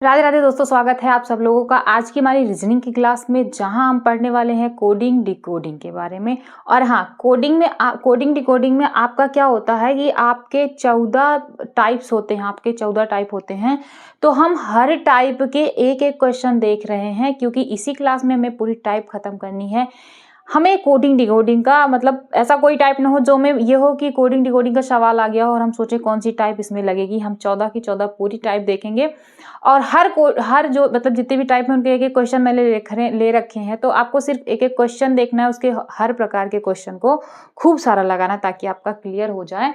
राधे राधे दोस्तों, स्वागत है आप सब लोगों का आज की हमारी रीजनिंग की क्लास में, जहां हम पढ़ने वाले हैं कोडिंग डिकोडिंग के बारे में। और हाँ, कोडिंग डिकोडिंग में आपका क्या होता है कि आपके 14 टाइप्स होते हैं, तो हम हर टाइप के एक एक क्वेश्चन देख रहे हैं, क्योंकि इसी क्लास में हमें पूरी टाइप खत्म करनी है। हमें कोडिंग डिकोडिंग का मतलब ऐसा कोई टाइप ना हो जो में ये हो कि कोडिंग डिकोडिंग का सवाल आ गया हो और हम सोचे कौन सी टाइप इसमें लगेगी। हम 14 की 14 पूरी टाइप देखेंगे और हर जो मतलब जितने भी टाइप में उनके एक एक क्वेश्चन मैंने ले रखे हैं, तो आपको सिर्फ एक एक क्वेश्चन देखना है, उसके हर प्रकार के क्वेश्चन को खूब सारा लगाना ताकि आपका क्लियर हो जाए।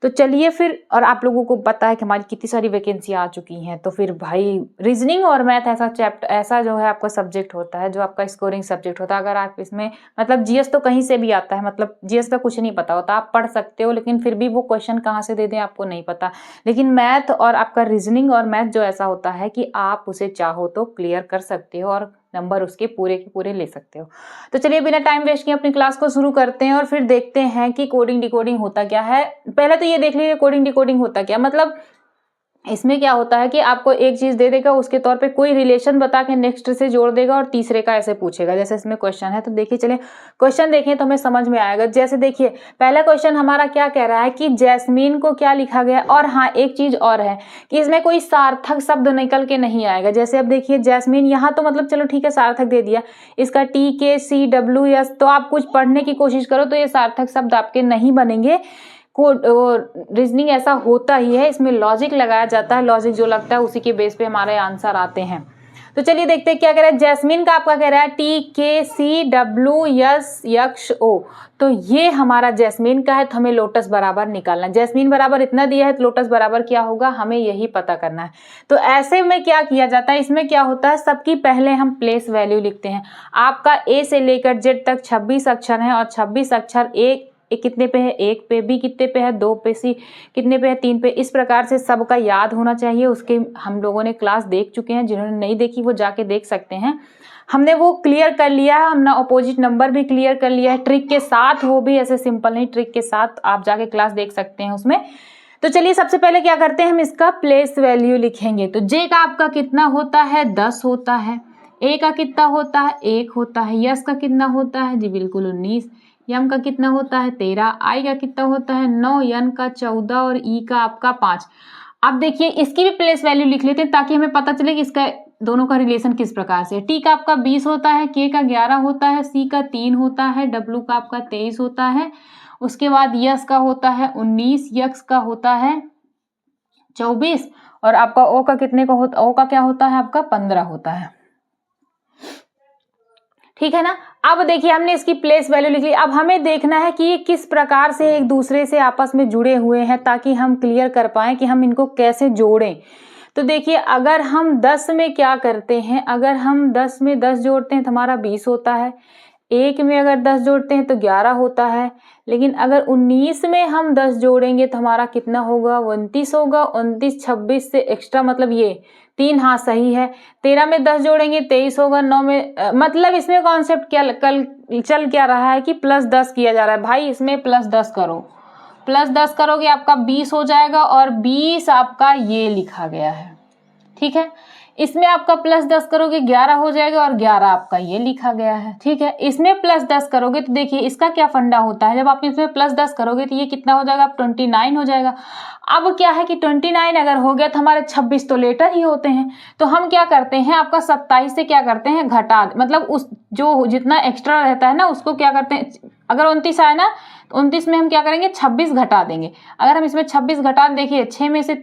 तो चलिए फिर, और आप लोगों को पता है कि हमारी कितनी सारी वैकेंसी आ चुकी हैं, तो फिर भाई रीजनिंग और मैथ ऐसा जो है आपका सब्जेक्ट होता है, जो आपका स्कोरिंग सब्जेक्ट होता है। अगर आप इसमें मतलब जीएस तो कहीं से भी आता है, मतलब जीएस का कुछ नहीं पता होता, आप पढ़ सकते हो, लेकिन फिर भी वो क्वेश्चन कहाँ से दे दें आपको नहीं पता। लेकिन मैथ और आपका रीजनिंग और मैथ जो ऐसा होता है कि आप उसे चाहो तो क्लियर कर सकते हो और नंबर उसके पूरे के पूरे ले सकते हो। तो चलिए बिना टाइम वेस्ट किए अपनी क्लास को शुरू करते हैं और फिर देखते हैं कि कोडिंग डिकोडिंग होता क्या है। पहले तो ये देख लीजिए कोडिंग डिकोडिंग होता क्या, मतलब इसमें क्या होता है कि आपको एक चीज दे देगा, उसके तौर पे कोई रिलेशन बता के नेक्स्ट से जोड़ देगा और तीसरे का ऐसे पूछेगा। जैसे इसमें क्वेश्चन है, तो देखिए चलिए क्वेश्चन देखें तो हमें समझ में आएगा। जैसे देखिए पहला क्वेश्चन हमारा क्या कह रहा है कि जैस्मीन को क्या लिखा गया। और हाँ, एक चीज और है कि इसमें कोई सार्थक शब्द निकल के नहीं आएगा। जैसे अब देखिए जैस्मीन, यहाँ तो मतलब चलो ठीक है सार्थक दे दिया, इसका TKCWS, तो आप कुछ पढ़ने की कोशिश करो तो ये सार्थक शब्द आपके नहीं बनेंगे। रीजनिंग ऐसा होता ही है, इसमें लॉजिक लगाया जाता है, लॉजिक जो लगता है उसी के बेस पे हमारे आंसर आते हैं। तो चलिए देखते हैं क्या कह रहा है। जैस्मीन का आपका कह रहा है TKCWSO, तो ये हमारा जैस्मीन का है, तो हमें लोटस बराबर निकालना है। जैस्मीन बराबर इतना दिया है तो लोटस बराबर क्या होगा, हमें यही पता करना है। तो ऐसे में क्या किया जाता है, इसमें क्या होता है, सबकी पहले हम प्लेस वैल्यू लिखते हैं। आपका A से लेकर Z तक 26 अक्षर हैं और 26 अक्षर एक कितने पे है, 1 पे, B कितने पे है, 2 पे, C कितने पे है, 3 पे। इस प्रकार से सबका याद होना चाहिए। उसके हम लोगों ने क्लास देख चुके हैं, जिन्होंने नहीं देखी वो जाके देख सकते हैं। हमने वो क्लियर कर लिया है, हमने अपोजिट नंबर भी क्लियर कर लिया है ट्रिक के साथ, वो भी ऐसे सिंपल नहीं, ट्रिक के साथ आप जाके क्लास देख सकते हैं उसमें। तो चलिए सबसे पहले क्या करते हैं, हम इसका प्लेस वैल्यू लिखेंगे। तो J का आपका कितना होता है, 10 होता है। A का कितना होता है, 1 होता है। यस का कितना होता है, जी बिल्कुल 19। यम का कितना होता है, 13। आई का कितना होता है, 9। यन का 14 और ई का आपका 5। अब देखिए इसकी भी प्लेस वैल्यू लिख लेते हैं ताकि हमें पता चले कि इसका दोनों का रिलेशन किस प्रकार से। टी का आपका 20 होता है, के का 11 होता है, सी का 3 होता है, डब्ल्यू का आपका 23 होता है। उसके बाद यस का होता है 19, यक्स का होता है 24 और आपका ओ का कितने का होता, ओ का क्या होता है आपका 15 होता है। ठीक है ना। अब देखिए हमने इसकी प्लेस वैल्यू लिख ली। अब हमें देखना है कि ये किस प्रकार से एक दूसरे से आपस में जुड़े हुए हैं, ताकि हम क्लियर कर पाए कि हम इनको कैसे जोड़ें। तो देखिए अगर हम 10 में क्या करते हैं, अगर हम 10 में 10 जोड़ते हैं तो हमारा 20 होता है। 1 में अगर 10 जोड़ते हैं तो 11 होता है। लेकिन अगर 19 में हम 10 जोड़ेंगे तो हमारा कितना होगा, 29 होगा। 29 26 से एक्स्ट्रा मतलब ये 3, हाँ सही है। 13 में 10 जोड़ेंगे 23 होगा। 9 में मतलब इसमें कॉन्सेप्ट क्या कल चल क्या रहा है कि +10 किया जा रहा है। भाई इसमें +10 करो, +10 करोगे आपका 20 हो जाएगा और 20 आपका ये लिखा गया है। ठीक है, इसमें आपका +10 करोगे 11 हो जाएगा और 11 आपका ये लिखा गया है। ठीक है, इसमें +10 करोगे तो देखिए इसका क्या फंडा होता है, जब आप इसमें +10 करोगे तो ये कितना हो जाएगा, 29 हो जाएगा। अब क्या है कि 29 अगर हो गया तो हमारे 26 तो लेटर ही होते हैं, तो हम क्या करते हैं, आपका 27 से क्या करते हैं घटा, मतलब उस जो जितना एक्स्ट्रा रहता है ना उसको क्या करते हैं, अगर 29 आया ना तो 29 में हम क्या करेंगे 26 घटा देंगे। अगर हम इसमें 26 घटा, देखिए 6 में से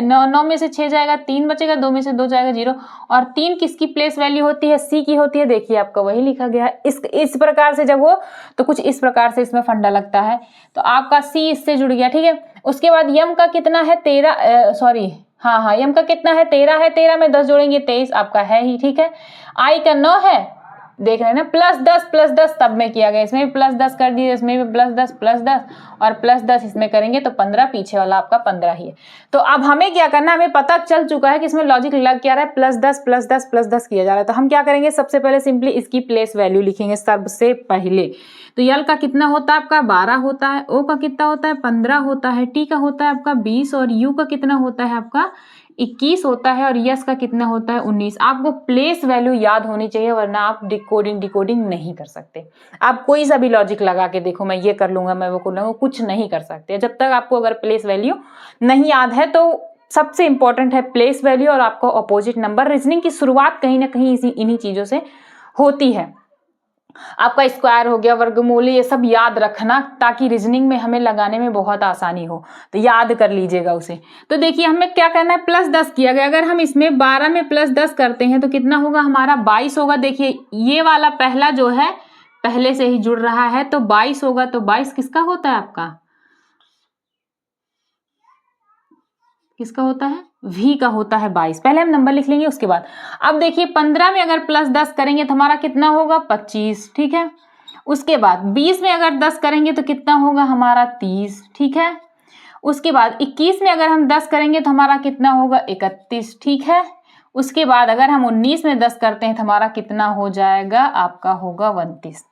9 में से 6 जाएगा, 3 बचेगा, 2 में से 2 जाएगा 0। और 3 किसकी प्लेस वैल्यू होती है, सी की होती है। देखिए आपका वही लिखा गया है। इस प्रकार से जब हो तो कुछ इस प्रकार से इसमें फंडा लगता है, तो आपका सी इससे जुड़ गया। ठीक है, उसके बाद यम का कितना है 13, सॉरी हाँ यम का कितना है 13 है। 13 में 10 जोड़ेंगे 23 आपका है ही। ठीक है, आई का 9 है, देख रहे हैं ना, +10 तब में किया गया, इसमें भी +10 कर दिए, इसमें भी +10 और +10 इसमें करेंगे तो 15, पीछे वाला आपका 15 ही है। तो अब हमें क्या करना है, हमें पता चल चुका है कि इसमें लॉजिक लग क्या रहा है, +10 किया जा रहा है। तो हम क्या करेंगे, सबसे पहले सिंपली इसकी प्लेस वैल्यू लिखेंगे सबसे पहले। तो यल का कितना होता है आपका 12 होता है, ओ का कितना होता है 15 होता है, टी का होता है आपका 20 और यू का कितना होता है आपका 21 होता है और यस का कितना होता है 19। आपको प्लेस वैल्यू याद होनी चाहिए, वरना आप डिकोडिंग नहीं कर सकते। आप कोई सा भी लॉजिक लगा के देखो, मैं ये कर लूंगा, मैं वो कर लूंगा, कुछ नहीं कर सकते जब तक आपको अगर प्लेस वैल्यू नहीं याद है। तो सबसे इंपॉर्टेंट है प्लेस वैल्यू और आपको अपोजिट नंबर। रीजनिंग की शुरुआत कहीं ना कहीं इन्हीं चीजों से होती है। आपका स्क्वायर हो गया, वर्गमूली, ये सब याद रखना ताकि रीजनिंग में हमें लगाने में बहुत आसानी हो, तो याद कर लीजिएगा उसे। तो देखिए हमें क्या करना है, +10 किया गया, अगर हम इसमें 12 में +10 करते हैं तो कितना होगा हमारा 22 होगा। देखिए ये वाला पहला जो है पहले से ही जुड़ रहा है तो 22 होगा। तो 22 किसका होता है, आपका किसका होता है, V का होता है 22। पहले हम नंबर लिख लेंगे उसके बाद। अब देखिए 15 में अगर +10 करेंगे तो हमारा कितना होगा 25, ठीक है। उसके बाद 20 में अगर 10 करेंगे तो कितना होगा हमारा 30, ठीक है। उसके बाद 21 में अगर हम 10 करेंगे तो हमारा कितना होगा 31, ठीक है। उसके बाद अगर हम 19 में 10 करते हैं तो हमारा कितना हो जाएगा, आपका होगा 29।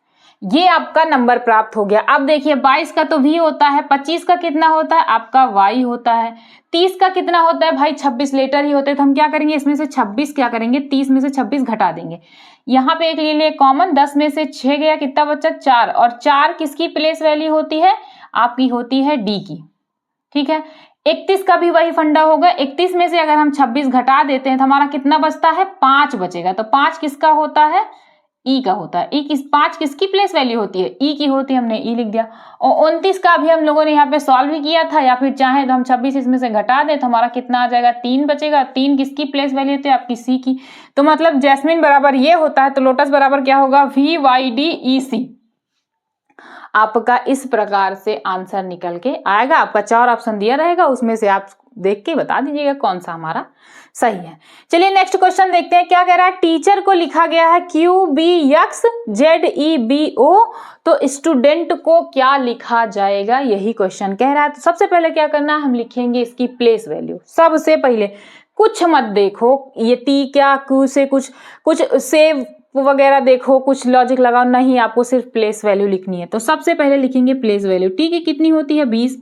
ये आपका नंबर प्राप्त हो गया। अब देखिए 22 का तो V होता है, 25 का कितना होता है आपका Y होता है, 30 का कितना होता है भाई 26 लेटर ही होते हैं। तो हम क्या करेंगे, इसमें से 26 क्या करेंगे, 30 में से 26 घटा देंगे। यहाँ पे एक ले लिए कॉमन, 10 में से 6 गया, कितना बचा 4, और 4 किसकी प्लेस वैल्यू होती है, आपकी होती है D की, ठीक है। 31 का भी वही फंडा होगा, 31 में से अगर हम 26 घटा देते हैं तो हमारा कितना बचता है 5 बचेगा। तो 5 किसका होता है, ई का होता है। 5 किसकी प्लेस वैल्यू होती है, ई की होती है, हमने ई लिख दिया। और 29 का भी हम लोगों ने यहाँ पे सॉल्व भी किया था, या फिर चाहे तो हम 26 इसमें से घटा दें तो हमारा कितना आ जाएगा 3 बचेगा। 3 किसकी प्लेस वैल्यू होती है, आपकी सी की। तो मतलब जैस्मिन बराबर ये होता है, तो लोटस बराबर क्या होगा, VYDEC। आपका इस प्रकार से आंसर निकल के आएगा। आपका 4 ऑप्शन दिया रहेगा, उसमें से आप देख के बता दीजिएगा कौन सा हमारा सही है। चलिए नेक्स्ट क्वेश्चन देखते हैं क्या कह रहा है। टीचर को लिखा गया है QBXZEBO, तो स्टूडेंट को क्या लिखा जाएगा, यही क्वेश्चन कह रहा है। तो सबसे पहले क्या करना है, हम लिखेंगे इसकी प्लेस वैल्यू। सबसे पहले कुछ मत देखो, ये टी क्या क्यू से कुछ सेव वगैरह देखो, कुछ लॉजिक लगाओ, नहीं, आपको सिर्फ प्लेस वैल्यू लिखनी है। तो सबसे पहले लिखेंगे प्लेस वैल्यू। टी की कितनी होती है 20,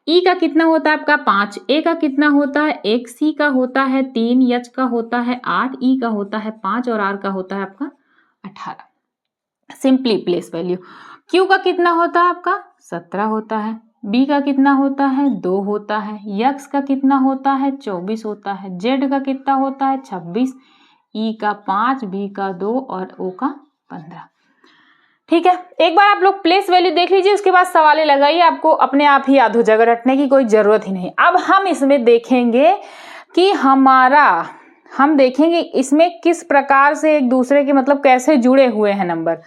ई का कितना होता है आपका 5, ए का कितना होता है 1, सी का होता है 3, एच का होता है 8, ई का होता है 5 और आर का होता है आपका 18। Simply place value. क्यू का कितना होता है आपका 17 होता है, बी का कितना होता है 2 होता है, यक्स का कितना होता है 24 होता है, जेड का कितना होता है 26, ई का 5, बी का 2 और ओ का 15। ठीक है, एक बार आप लोग प्लेस वैल्यू देख लीजिए, उसके बाद सवालें लगाइए, आपको अपने आप ही याद हो जाएगा, रटने की कोई जरूरत ही नहीं। अब हम इसमें देखेंगे कि हम देखेंगे इसमें किस प्रकार से एक दूसरे के मतलब कैसे जुड़े हुए हैं नंबर।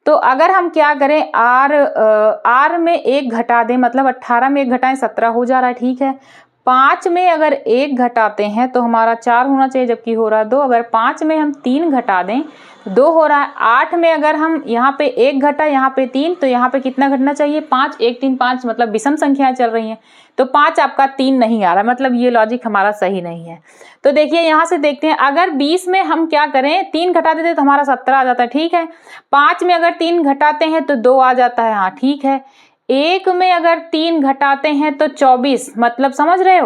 तो अगर हम क्या करें, आर में 1 घटा दें, मतलब 18 में 1 घटाएं 17 हो जा रहा है, ठीक है। 5 में अगर 1 घटाते हैं तो हमारा 4 होना चाहिए, जबकि हो रहा है 2। अगर 5 में हम 3 घटा दें तो 2 हो रहा है। 8 में अगर हम यहाँ पे 1 घटा, यहाँ पे 3, तो यहाँ पे कितना घटना चाहिए 5, 1 3 5, मतलब विषम संख्याएं चल रही हैं, तो 5 आपका 3 नहीं आ रहा, मतलब ये लॉजिक हमारा सही नहीं है। तो देखिए यहाँ से देखते हैं, अगर 20 में हम क्या करें 3 घटा देते तो हमारा 17 आ जाता है, ठीक है। 5 में अगर 3 घटाते हैं तो 2 आ जाता है, हाँ ठीक है। 1 में अगर 3 घटाते हैं तो 24, मतलब समझ रहे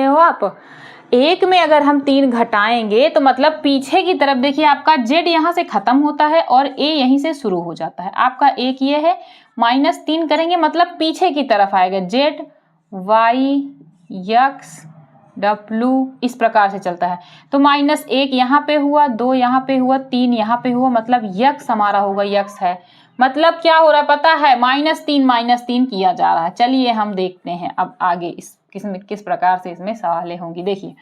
हो आप। 1 में अगर हम 3 घटाएंगे तो मतलब पीछे की तरफ देखिए, आपका Z यहाँ से खत्म होता है और A यहीं से शुरू हो जाता है। आपका एक ये है, -3 करेंगे मतलब पीछे की तरफ आएगा, Z Y X W इस प्रकार से चलता है। तो -1 यहाँ पे हुआ, 2 यहाँ पे हुआ, 3 यहाँ पे हुआ, मतलब X हमारा होगा, X है। मतलब क्या हो रहा है पता है, -3 किया जा रहा है। चलिए हम देखते हैं अब आगे किस प्रकार से इसमें सवालें होंगी। देखिए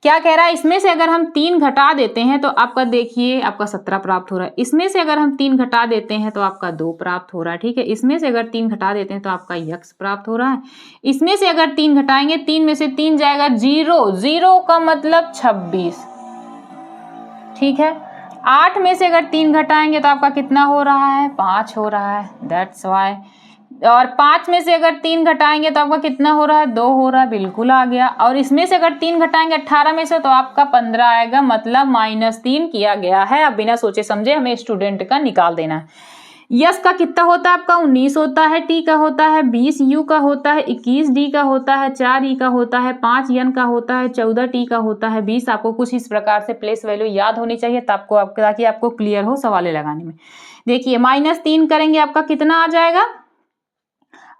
क्या कह रहा है, इसमें से अगर हम 3 घटा देते हैं तो आपका देखिए आपका 17 प्राप्त हो रहा है। इसमें से अगर हम 3 घटा देते हैं तो आपका 2 प्राप्त हो रहा है, ठीक है। इसमें से अगर 3 घटा देते हैं तो आपका यक्स प्राप्त हो रहा है। इसमें से अगर 3 घटाएंगे, 3 में से 3 जाएगा 0, 0 का मतलब 26, ठीक है। 8 में से अगर 3 घटाएंगे तो आपका कितना हो रहा है 5 हो रहा है, दैट्स वाई। और 5 में से अगर 3 घटाएंगे तो आपका कितना हो रहा है 2 हो रहा है, बिल्कुल आ गया। और इसमें से अगर 3 घटाएंगे 18 में से तो आपका 15 आएगा, मतलब -3 किया गया है। अब बिना सोचे समझे हमें स्टूडेंट का निकाल देना है। यस का कितना होता है आपका 19 होता है, टी का होता है 20, यू का होता है 21, डी का होता है 4, ई का होता है 5, एन का होता है 14, टी का होता है 20। आपको कुछ इस प्रकार से प्लेस वैल्यू याद होनी चाहिए ताकि आपको क्लियर हो सवाले लगाने में। देखिए -3 करेंगे आपका कितना आ जाएगा,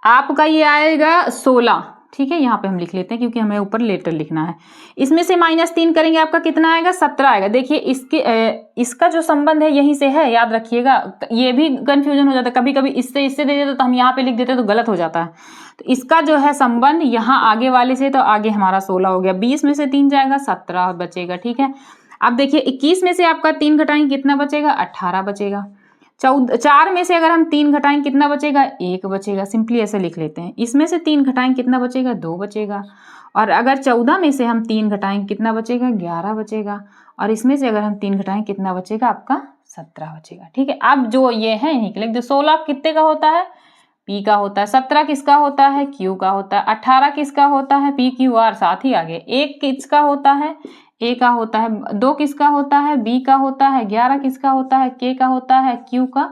आपका ये आएगा 16, ठीक है, यहाँ पे हम लिख लेते हैं क्योंकि हमें ऊपर लेटर लिखना है। इसमें से -3 करेंगे आपका कितना आएगा 17 आएगा। देखिए इसका जो संबंध है यहीं से है, याद रखिएगा, ये भी कंफ्यूजन हो जाता है, कभी कभी इससे दे देते तो हम यहाँ पे लिख देते तो गलत हो जाता है। तो इसका जो है संबंध यहाँ आगे वाले से, तो आगे हमारा 16 हो गया, 20 में से 3 जाएगा 17 बचेगा, ठीक है। अब देखिए 21 में से आपका 3 घटाएंगे कितना बचेगा 18 बचेगा। 4 में से अगर हम 3 घटाएंगे कितना बचेगा 1 बचेगा, सिंपली ऐसे लिख लेते हैं। इसमें से 3 घटाएंगे कितना बचेगा 2 बचेगा। और अगर 14 में से हम 3 घटाएंगे कितना बचेगा 11 बचेगा। और इसमें से अगर हम 3 घटाएंगे कितना बचेगा आपका 17 बचेगा, ठीक है। अब जो ये है यहीं के लिख दो। 16 कितने का होता है पी का होता है, 17 किसका होता है क्यू का होता है, 18 किसका होता है पी क्यू आर, साथ ही आगे 1 किसका होता है ए का होता है, 2 किसका होता है बी का होता है, 11 किसका होता है के का होता है, क्यू का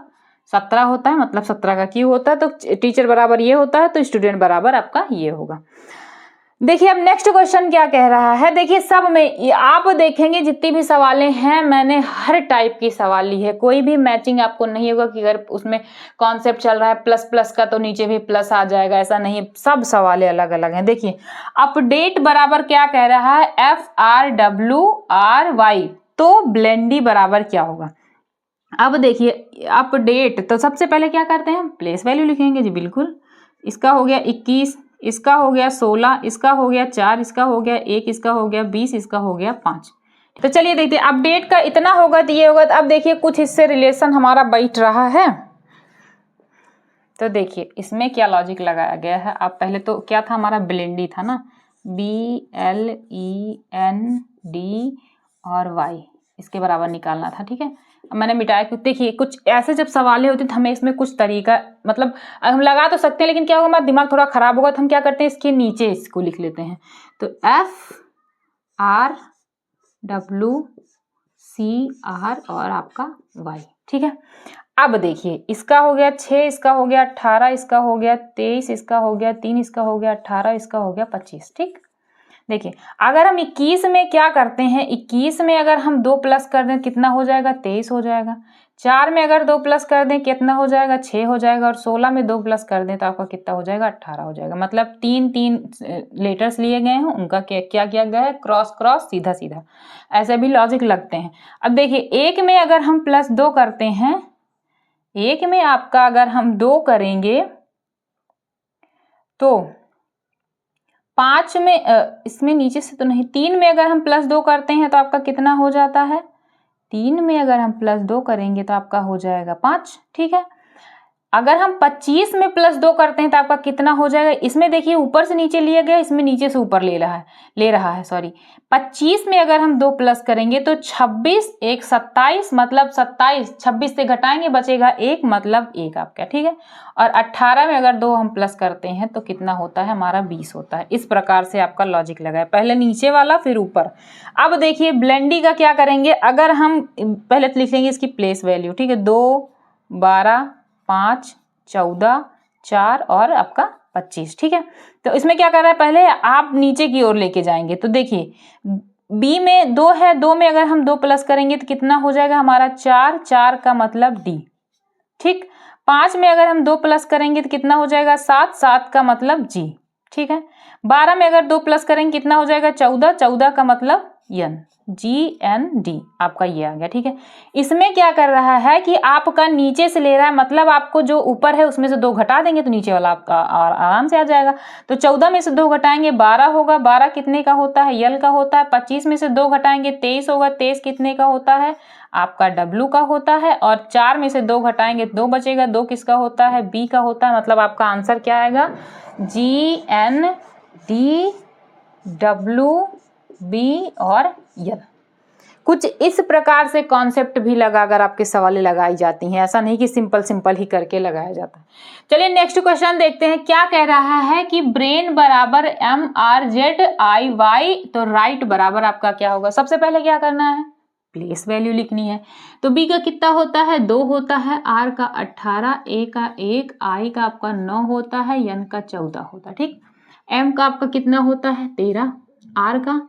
17 होता है, मतलब 17 का क्यू होता है। तो टीचर बराबर ये होता है तो स्टूडेंट बराबर आपका ये होगा। देखिए अब नेक्स्ट क्वेश्चन क्या कह रहा है, देखिए सब में आप देखेंगे जितनी भी सवालें हैं मैंने हर टाइप की सवाल ली है, कोई भी मैचिंग आपको नहीं होगा कि अगर उसमें कॉन्सेप्ट चल रहा है प्लस प्लस का तो नीचे भी प्लस आ जाएगा, ऐसा नहीं, सब सवालें अलग अलग हैं। देखिए अपडेट बराबर क्या कह रहा है FRWRY, तो ब्लेंडी बराबर क्या होगा। अब देखिए अपडेट, तो सबसे पहले क्या करते हैं प्लेस वैल्यू लिखेंगे जी, बिल्कुल। इसका हो गया 21, इसका हो गया 16, इसका हो गया 4, इसका हो गया 1, इसका हो गया 20, इसका हो गया 5। तो चलिए देखते हैं अपडेट का इतना होगा तो ये होगा। तो अब देखिए कुछ इससे रिलेशन हमारा बैठ रहा है, तो देखिए इसमें क्या लॉजिक लगाया गया है। अब पहले तो क्या था हमारा ब्लेंडी था ना, BLEND और Y, इसके बराबर निकालना था, ठीक है। अब मैंने मिटाया क्योंकि देखिए कुछ ऐसे जब सवालें होती तो हमें इसमें कुछ तरीका, मतलब हम लगा तो सकते हैं लेकिन क्या होगा हमारा दिमाग थोड़ा खराब होगा, तो हम क्या करते हैं इसके नीचे इसको लिख लेते हैं। तो FRWCR और आपका Y, ठीक है। अब देखिए इसका हो गया 6, इसका हो गया 18, इसका हो गया 23, इसका हो गया 3, इसका हो गया 18, इसका हो गया 25, ठीक। देखिए अगर हम 21 में क्या करते हैं, 21 में अगर हम 2 प्लस कर दें कितना हो जाएगा 23 हो जाएगा। 4 में अगर 2 प्लस कर दें कितना हो जाएगा 6 हो जाएगा। और 16 में 2 प्लस कर दें तो आपका कितना हो जाएगा 18 हो जाएगा। मतलब 3 लेटर्स लिए गए हैं, उनका क्या किया गया है क्रॉस क्रॉस सीधा सीधा, ऐसे भी लॉजिक लगते हैं। अब देखिए 1 में अगर हम +2 करते हैं, 1 में आपका अगर हम 2 करेंगे तो 5 में इसमें नीचे से तो नहीं, 3 में अगर हम +2 करते हैं तो आपका कितना हो जाता है, 3 में अगर हम +2 करेंगे तो आपका हो जाएगा 5, ठीक है। अगर हम 25 में +2 करते हैं तो आपका कितना हो जाएगा, इसमें देखिए ऊपर से नीचे लिया गया, इसमें नीचे से ऊपर ले रहा है सॉरी। 25 में अगर हम 2 प्लस करेंगे तो 26, 1 27, मतलब 27, 26 से घटाएंगे बचेगा 1, मतलब 1 आपका, ठीक है। और 18 में अगर 2 हम प्लस करते हैं तो कितना होता है हमारा 20 होता है। इस प्रकार से आपका लॉजिक लगा है, पहले नीचे वाला फिर ऊपर। अब देखिए ब्लेंडी का क्या करेंगे, अगर हम पहले लिख लेंगे इसकी प्लेस वैल्यू, ठीक है। 2, 12, 5, 14, 4 और आपका 25, ठीक है। तो इसमें क्या कर रहा है, पहले आप नीचे की ओर लेके जाएंगे। तो देखिए बी में 2 है, 2 में अगर हम 2 प्लस करेंगे तो कितना हो जाएगा हमारा 4, 4 का मतलब डी, ठीक। 5 में अगर हम 2 प्लस करेंगे तो कितना हो जाएगा 7, 7 का मतलब जी, ठीक है। 12 में अगर 2 प्लस करेंगे कितना हो जाएगा 14, 14 का मतलब एन, GND आपका ये आ गया, ठीक है। इसमें क्या कर रहा है कि आपका नीचे से ले रहा है, मतलब आपको जो ऊपर है उसमें से 2 घटा देंगे तो नीचे वाला आपका आराम से आ जाएगा। तो 14 में से 2 घटाएंगे 12 होगा, 12 कितने का होता है यल का होता है। 25 में से 2 घटाएंगे 23 होगा, 23 कितने का होता है आपका W का होता है। और 4 में से 2 घटाएंगे 2 बचेगा, 2 किसका होता है B का होता है। मतलब आपका आंसर क्या आएगा GND WB और यल। कुछ इस प्रकार से कॉन्सेप्ट भी लगाकर आपके सवालें लगाई जाती हैं, ऐसा नहीं कि सिंपल सिंपल ही करके लगाया जाता है। चलिए नेक्स्ट क्वेश्चन देखते हैं, क्या कह रहा है कि ब्रेन बराबर MRZIY, तो राइट बराबर आपका क्या होगा। सबसे पहले क्या करना है, प्लेस वैल्यू लिखनी है। तो बी का कितना होता है 2 होता है, आर का 18, ए का 1, आई का आपका 9 होता है, एन का 14 होता है। ठीक, एम का आपका कितना होता है 13, आर का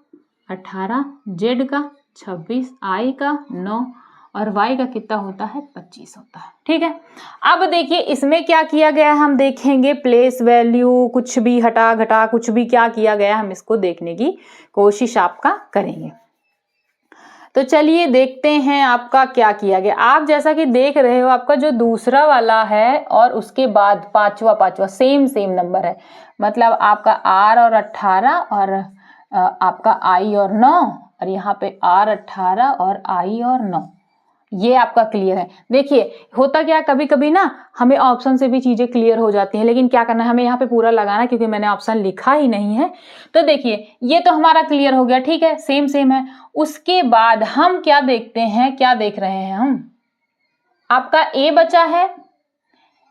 18, जेड का 26, आई का 9 और y का कितना होता है 25 होता है। ठीक है, अब देखिए इसमें क्या किया गया है हम देखेंगे, प्लेस वैल्यू कुछ भी हटा घटा कुछ भी क्या किया गया हम इसको देखने की कोशिश आपका करेंगे। तो चलिए देखते हैं आपका क्या किया गया। आप जैसा कि देख रहे हो आपका जो दूसरा वाला है और उसके बाद पांचवा सेम नंबर है, मतलब आपका R और 18 और आपका I और 9 और यहाँ पे R 18 और I और 9, ये आपका क्लियर है। देखिए होता क्या कभी कभी ना हमें ऑप्शन से भी चीजें क्लियर हो जाती हैं, लेकिन क्या करना है हमें यहाँ पे पूरा लगाना क्योंकि मैंने ऑप्शन लिखा ही नहीं है। तो देखिए ये तो हमारा क्लियर हो गया, ठीक है, सेम है। उसके बाद हम क्या देखते हैं, क्या देख रहे हैं हम, आपका ए बचा है।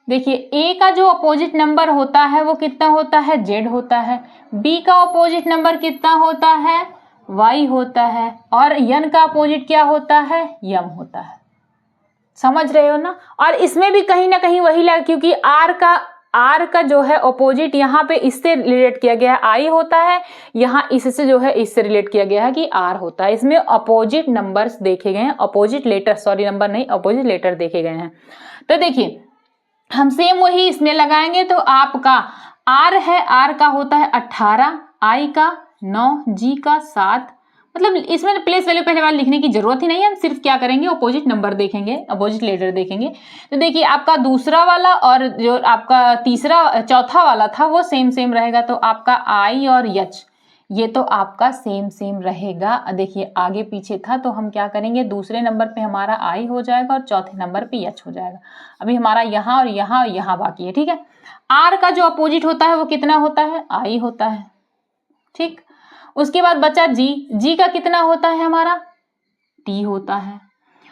देखिए ए का जो अपोजिट नंबर होता है वो कितना होता है जेड होता है, बी का अपोजिट नंबर कितना होता है वाई होता है और यन का अपोजिट क्या होता है यम होता है। समझ रहे हो ना। और इसमें भी कहीं ना कहीं वही लगा, क्योंकि आर का जो है अपोजिट यहाँ पे इससे रिलेट किया गया है आई होता है, यहाँ इससे जो है इससे रिलेट किया गया है कि आर होता है। इसमें अपोजिट नंबर्स देखे गए हैं, अपोजिट लेटर, सॉरी नंबर नहीं अपोजिट लेटर देखे गए हैं। तो देखिए हम सेम वही इसमें लगाएंगे। तो आपका आर है, आर का होता है 18, आई का 9, जी का 7, मतलब इसमें प्लेस वैल्यू पहले वाले लिखने की जरूरत ही नहीं है, हम सिर्फ क्या करेंगे अपोजिट नंबर देखेंगे, अपोजिट लेटर देखेंगे। तो देखिए आपका दूसरा वाला और जो आपका चौथा वाला था वो सेम रहेगा। तो आपका आई और एच ये तो आपका सेम रहेगा। देखिए आगे पीछे था तो हम क्या करेंगे, दूसरे नंबर पे हमारा आई हो जाएगा और चौथे नंबर पे एच हो जाएगा। अभी हमारा यहाँ और यहाँ बाकी है। ठीक है, आर का जो अपोजिट होता है वो कितना होता है आई होता है। ठीक, उसके बाद बचा जी का कितना होता है हमारा टी होता है,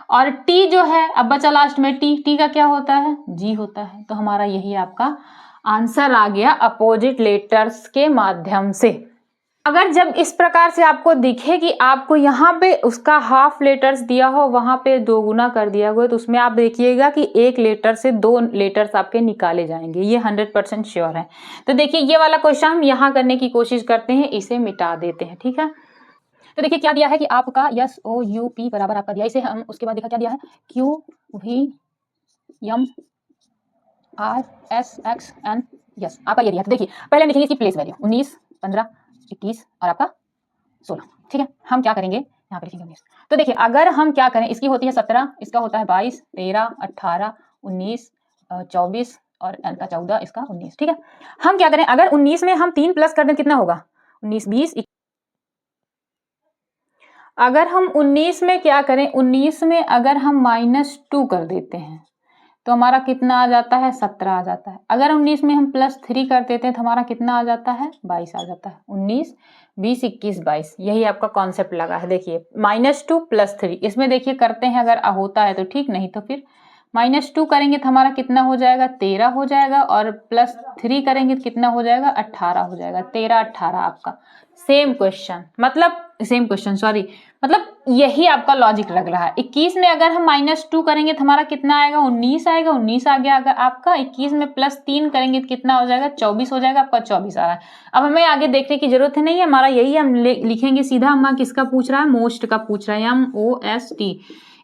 और टी जो है अब बचा लास्ट में टी का क्या होता है जी होता है। तो हमारा यही आपका आंसर आ गया अपोजिट लेटर्स के माध्यम से। अगर जब इस प्रकार से आपको दिखे कि आपको यहाँ पे उसका हाफ लेटर्स दिया हो वहां पे 2 गुना कर दिया हुआ, तो उसमें आप देखिएगा कि एक लेटर से 2 लेटर्स आपके निकाले जाएंगे, ये 100% श्योर है। तो देखिए ये वाला क्वेश्चन हम यहाँ करने की कोशिश करते हैं, इसे मिटा देते हैं। ठीक है, तो देखिए क्या दिया है कि आपका SOUP बराबर आपका दिया, इसे हम उसके बाद देखा क्या दिया है QVMRSXN, यस आपका ये दिया। तो देखिए पहले लिखेंगे इसकी प्लेस वैल्यू 19, 15, 21 और आपका 16। ठीक है, हम क्या करेंगे यहाँ पे लिखेंगे 19। तो देखिए अगर हम क्या करें, इसकी होती है 17, इसका होता है 22, 13, 18, 19, 24 और एन का 14, इसका 19। ठीक है, हम क्या करें, अगर 19 में हम 3 प्लस कर दें कितना होगा 19, 20। अगर हम 19 में क्या करें, 19 में अगर हम -2 कर देते हैं तो हमारा कितना आ जाता है 17 आ जाता है। अगर 19 में हम +3 कर देते हैं तो हमारा कितना आ जाता है 22 आ जाता है। 19, 20, 21, 22, यही आपका कॉन्सेप्ट लगा है। देखिए -2 +3, इसमें देखिए करते हैं, अगर होता है तो ठीक, नहीं तो फिर -2 करेंगे तो हमारा कितना हो जाएगा 13 हो जाएगा, और +3 करेंगे तो कितना हो जाएगा 18 हो जाएगा। 13, 18 आपका सेम क्वेश्चन, मतलब यही आपका लॉजिक लग रहा है। 21 में अगर हम -2 करेंगे तो हमारा कितना आएगा 19 आएगा, 19 आ गया। अगर आपका 21 में +3 करेंगे तो कितना हो जाएगा 24 हो जाएगा, आपका 24 आ रहा है। अब हमें आगे देखने की जरूरत नहीं है, हमारा यही हम लिखेंगे सीधा। हम किसका पूछ रहा है, मोस्ट का पूछ रहा है, MOST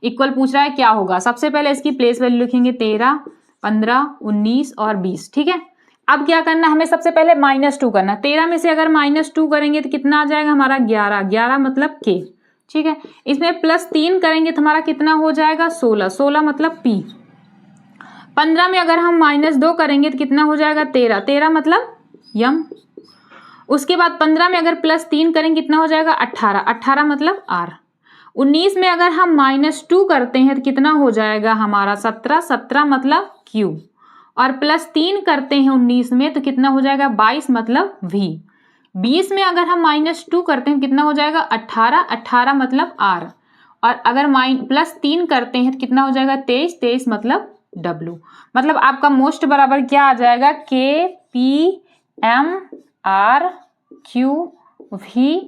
इक्वल पूछ रहा है। क्या होगा, सबसे पहले इसकी प्लेस वैल्यू लिखेंगे 13, 15, 19 और 20। ठीक है, अब क्या करना हमें, सबसे पहले -2 करना। 13 में से अगर -2 करेंगे तो कितना आ जाएगा हमारा 11, 11 मतलब K। ठीक है, इसमें +3 करेंगे तो हमारा कितना हो जाएगा 16, 16 मतलब P। 15 में अगर हम -2 करेंगे तो कितना हो जाएगा 13, 13 मतलब यम। उसके बाद 15 में अगर +3 करेंगे कितना हो जाएगा 18, 18 मतलब R। 19 में अगर हम -2 करते हैं तो कितना हो जाएगा हमारा 17, 17 मतलब Q, और +3 करते हैं 19 में तो कितना हो जाएगा 22 मतलब V। 20 में अगर हम -2 करते हैं कितना हो जाएगा 18, 18 मतलब R, और अगर +3 करते हैं तो कितना हो जाएगा 23, 23 मतलब W। मतलब आपका मोस्ट बराबर क्या आ जाएगा KPMRQV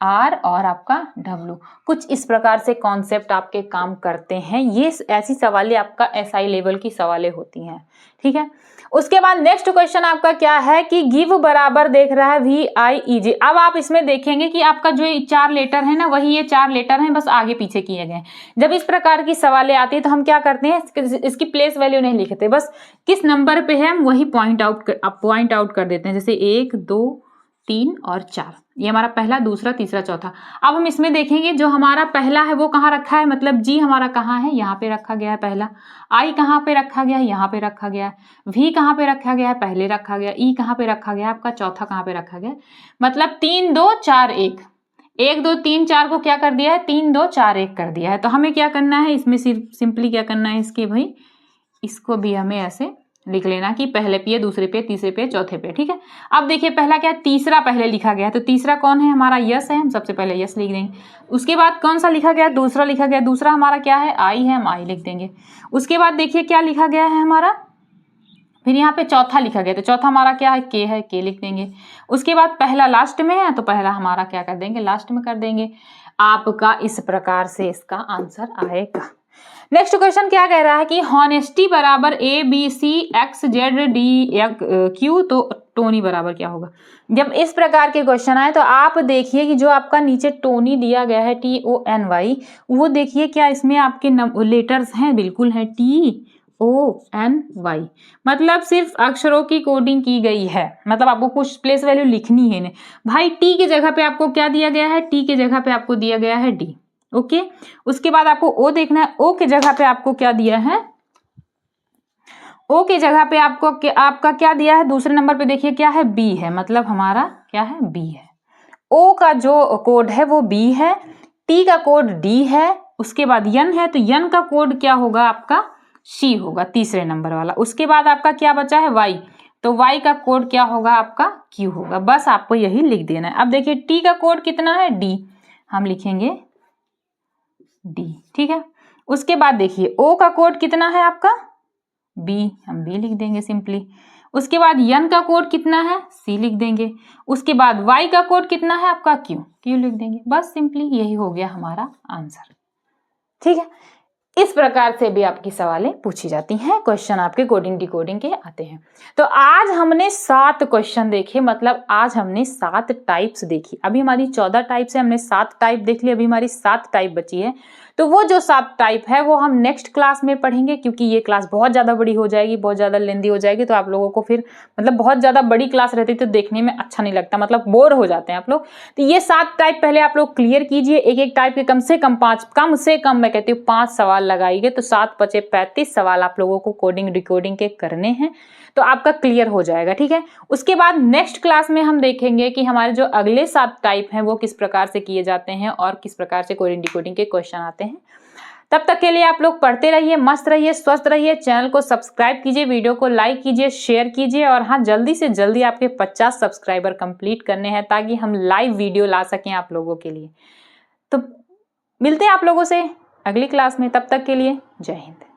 R और आपका W। कुछ इस प्रकार से कॉन्सेप्ट आपके काम करते हैं। ये ऐसी सवालें आपका SI लेवल की सवालें होती हैं, ठीक है। उसके बाद नेक्स्ट क्वेश्चन आपका क्या है कि गिव बराबर देख रहा है VIEJ। अब आप इसमें देखेंगे कि आपका जो 4 लेटर है ना, वही ये 4 लेटर हैं, बस आगे पीछे किए गए। जब इस प्रकार की सवालें आती है तो हम क्या करते हैं, इसकी प्लेस वैल्यू नहीं लिखते, बस किस नंबर पे है हम वही पॉइंट आउट कर देते हैं। जैसे 1 2 3 और 4, ये हमारा पहला, दूसरा, तीसरा, चौथा। अब हम इसमें देखेंगे जो हमारा पहला है वो कहाँ रखा है, मतलब G हमारा कहाँ है, यहाँ पे रखा गया है पहला। I कहाँ पे रखा गया है, यहाँ पे रखा गया है। V कहाँ पे रखा गया है, पहले रखा गया। E कहाँ पे रखा गया है, आपका चौथा कहाँ पे रखा गया है। मतलब 3 2 4 1, 1 2 3 4 को क्या कर दिया है, 3 2 4 1 कर दिया है। तो हमें क्या करना है इसमें, सिर्फ सिंपली क्या करना है इसके भाई, इसको भी हमें ऐसे लिख लेना कि पहले पे, दूसरे पे, तीसरे पे, चौथे पे, ठीक है। अब देखिए पहला क्या है, तीसरा पहले लिखा गया है, तो तीसरा कौन है हमारा, यस है, हम सबसे पहले यस लिख देंगे। उसके बाद कौन सा लिखा गया, दूसरा लिखा गया, दूसरा हमारा क्या है, आई है, हम आई लिख देंगे। उसके बाद देखिए क्या लिखा गया है हमारा, फिर यहाँ पे चौथा लिखा गया, तो चौथा हमारा क्या है, के है, के लिख देंगे। उसके बाद पहला लास्ट में है, तो पहला हमारा क्या कर देंगे, लास्ट में कर देंगे। आपका इस प्रकार से इसका आंसर आएगा। नेक्स्ट क्वेश्चन क्या कह रहा है कि हॉनेस्टी बराबर ABCXZDQ, तो टोनी बराबर क्या होगा। जब इस प्रकार के क्वेश्चन आए तो आप देखिए कि जो आपका नीचे टोनी दिया गया है TONY, वो देखिए क्या इसमें आपके लेटर्स हैं, बिल्कुल है TONY, मतलब सिर्फ अक्षरों की कोडिंग की गई है, मतलब आपको कुछ प्लेस वैल्यू लिखनी है नहीं भाई। टी की जगह पे आपको क्या दिया गया है, टी की जगह पे आपको दिया गया है डी, ओके। उसके बाद आपको ओ देखना है, ओ की जगह पे आपको क्या दिया है, ओ की जगह पे आपका क्या दिया है, दूसरे नंबर पे देखिए क्या है, बी है, मतलब हमारा क्या है, बी है। ओ का जो कोड है वो बी है, टी का कोड डी है, उसके बाद यन है, तो यन का कोड क्या होगा आपका, सी होगा, तीसरे नंबर वाला। उसके बाद आपका क्या बचा है, वाई, तो वाई का कोड क्या होगा आपका, क्यू होगा। बस आपको यही लिख देना है। अब देखिए टी का कोड कितना है, डी, हम लिखेंगे डी, ठीक है। उसके बाद देखिए ओ का कोड कितना है आपका, बी, हम बी लिख देंगे सिंपली। उसके बाद यन का कोड कितना है, सी लिख देंगे। उसके बाद वाई का कोड कितना है आपका, क्यू, क्यू लिख देंगे। बस सिंपली यही हो गया हमारा आंसर, ठीक है। इस प्रकार से भी आपकी सवालें पूछी जाती हैं, क्वेश्चन आपके कोडिंग डिकोडिंग के आते हैं। तो आज हमने 7 क्वेश्चन देखे, मतलब आज हमने 7 टाइप्स देखी। अभी हमारी 14 टाइप से हमने 7 टाइप देख ली, अभी हमारी 7 टाइप बची है। तो वो जो 7 टाइप है वो हम नेक्स्ट क्लास में पढ़ेंगे, क्योंकि ये क्लास बहुत ज़्यादा बड़ी हो जाएगी, बहुत ज़्यादा लेंदी हो जाएगी। तो आप लोगों को फिर मतलब बहुत ज़्यादा बड़ी क्लास रहती तो देखने में अच्छा नहीं लगता, मतलब बोर हो जाते हैं आप लोग। तो ये 7 टाइप पहले आप लोग क्लियर कीजिए। एक एक टाइप के कम से कम 5 मैं कहती हूँ 5 सवाल लगाइए, तो 7 बचे 35 सवाल आप लोगों को कोडिंग डिकोडिंग के करने हैं, तो आपका क्लियर हो जाएगा, ठीक है। उसके बाद नेक्स्ट क्लास में हम देखेंगे कि हमारे जो अगले 7 टाइप हैं वो किस प्रकार से किए जाते हैं और किस प्रकार से कोडिंग डिकोडिंग के क्वेश्चन आते हैं। तब तक के लिए आप लोग पढ़ते रहिए, मस्त रहिए, स्वस्थ रहिए। चैनल को सब्सक्राइब कीजिए, वीडियो को लाइक कीजिए, शेयर कीजिए, और हाँ, जल्दी से जल्दी आपके 50 सब्सक्राइबर कंप्लीट करने हैं ताकि हम लाइव वीडियो ला सकें आप लोगों के लिए। तो मिलते हैं आप लोगों से अगली क्लास में, तब तक के लिए जय हिंद।